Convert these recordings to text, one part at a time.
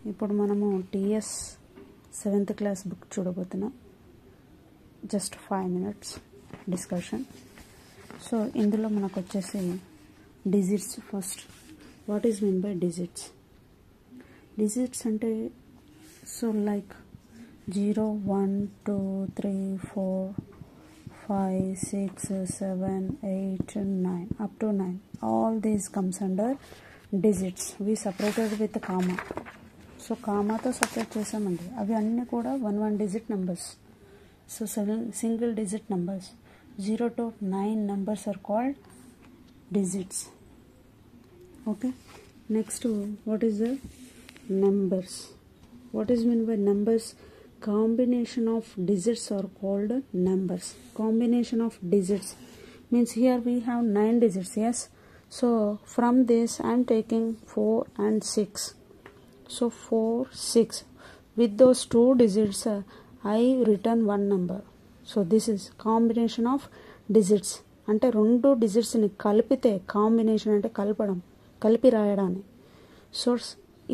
ఇప్పుడు మనము TS 7th class book చూడబోతున్నాం. Just 5 minutes discussion. సో ఇందులో మనకు వచ్చేసి digits. First what is mean by digits? Digits అంటే so like 0 1 2 3 4 5 6 7 8 9 up to 9. All these comes under digits. We separated with comma. So కామాతో separate చేసామండి. అవి అన్నీ కూడా 1 digit numbers. So single digit numbers. 0 to 9 numbers are called digits. Okay. Next, what is the numbers? What is meant by numbers? Combination of digits are called numbers. Combination of digits means here we have 9 digits. Yes. So from this I am taking 4 and 6. So 4 6 with those 2 digits I return one number. So this is combination of digits. అంటే 2 డిజిట్స్ని కలిపితే combination అంటే కలపడం, కలిపి రాయడాన్ని. So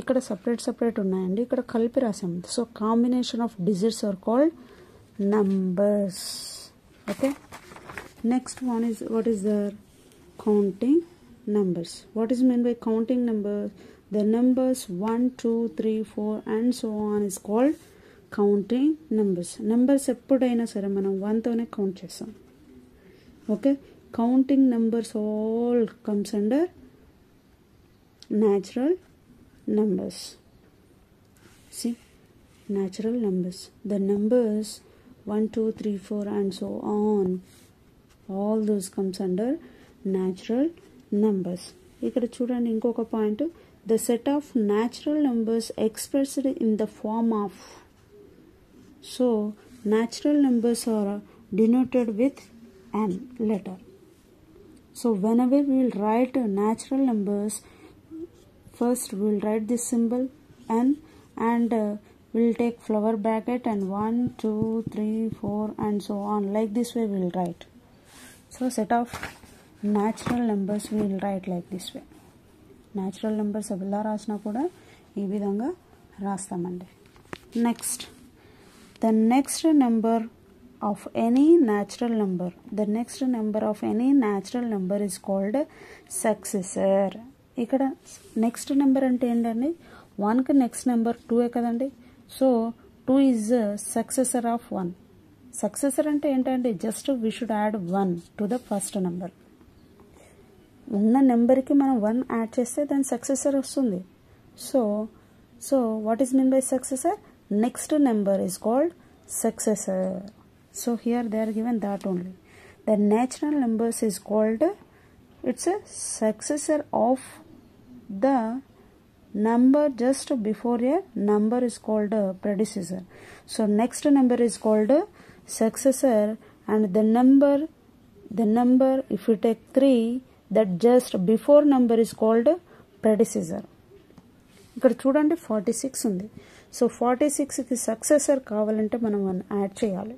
ఇక్కడ separate ఉన్నాయండి, ఇక్కడ కలిపి రాసాం. So combination of digits are called numbers. Okay. Next one is what is there? Counting numbers. What is meant by counting numbers? The numbers 1 2 3 4 and so on is called counting numbers. Numbers ఎప్పుడైనా సరే మనం 1 తోనే count చేస్తాం. Okay. Counting numbers all comes under natural numbers. See, natural numbers. The numbers 1 2 3 4 and so on, all those comes under natural numbers. ఇక్కడ చూడండి ఇంకొక point. The set of natural numbers expressed in the form of. So natural numbers are denoted with N letter. So whenever we will write natural numbers, first we will write this symbol n and we will take flower bracket and 1 2 3 4 and so on. Like this way we will write. So set of natural numbers we will write like this way. Natural numbers ఎలా రాసినా కూడా ఈ విధంగా రాస్తామండి. Next, the next number of any natural number. The next number of any natural number is called successor. ఇక్కడ next number అంటే ఏంటండి? 1కి నెక్స్ట్ నెంబర్ 2 కదండి. So 2 is successor of 1. Successor అంటే ఏంటండి? Just we should add 1 to the first number. ఉన్న నెంబర్కి మనం 1 యాడ్ చేస్తే దాని సక్సెసర్ వస్తుంది. So what is mean by successor? Next number is called successor. So here they are given that only. The natural numbers is called, it's a successor of the number just before a number is called a predecessor. So next number is called a successor, and the number if you take 3, that just before number is called a predecessor. ఇక్కడ చూడండి 46 ఉంది. So 46కి successor కావాలంటే మనం 1 add చేయాలి.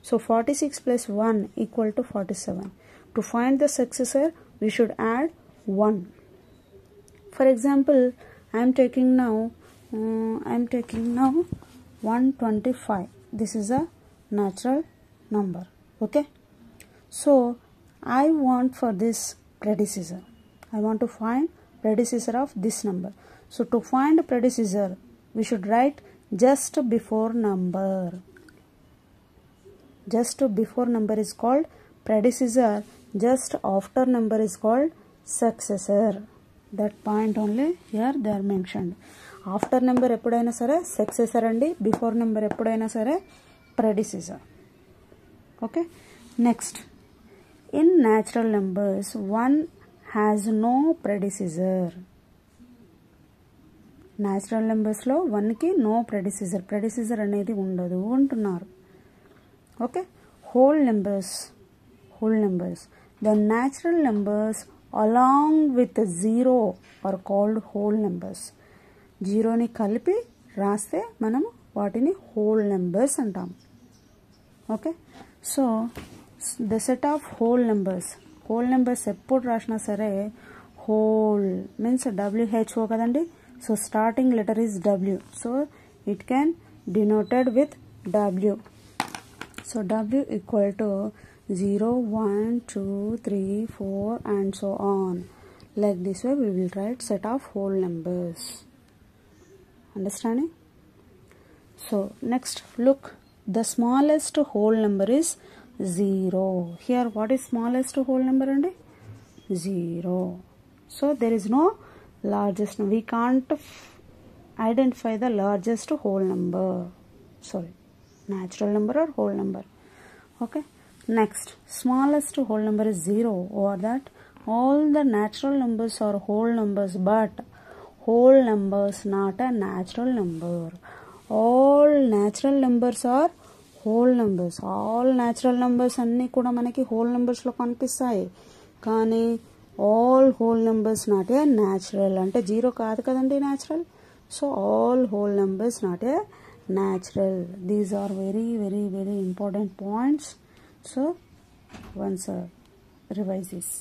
So 46 plus 1 equal to 47. To find the successor we should add 1. For example, I am taking now 125. This is a natural number. Okay. So I want for this predecessor. I want to find predecessor of this number. So to find predecessor, we should write just before number. Just before number is called predecessor. Just after number is called successor. That point only here they are mentioned. After number ఎప్పుడైనా సరే successor అండి, before number ఎప్పుడైనా సరే predecessor. Okay. Next, in natural numbers 1 has no predecessor. Natural నెంబర్స్లో 1కి no predecessor అనేది ఉండదు అంటున్నారు. Okay. Whole numbers the natural numbers along with 0 are called whole numbers. 0ని కలిపి రాస్తే మనం వాటిని whole numbers అంటాం. Okay. So the set of whole numbers ఎప్పుడు రాసినా సరే హోల్ మీన్స్ WHO కదండి. So starting letter is W. So it can denoted with W. So W equal to 0, 1, 2, 3, 4 and so on. Like this way we will write set of whole numbers. Understanding? So next look, the smallest whole number is 0. Here what is smallest whole number? And 0. So there is no largest number. We can't identify the largest whole number. Sorry, natural number or whole number. Okay. Next, smallest whole number is 0. Or that all the natural numbers are whole numbers, but whole numbers not a natural number. All natural numbers are whole numbers. All natural numbers అన్నీ కూడా మనకి whole numbers లో కనిపిస్తాయి. కానీ all whole numbers not a natural. అంటే 0 కాదు కదండి natural. So all whole numbers not a natural. These are very important points. So once revise this.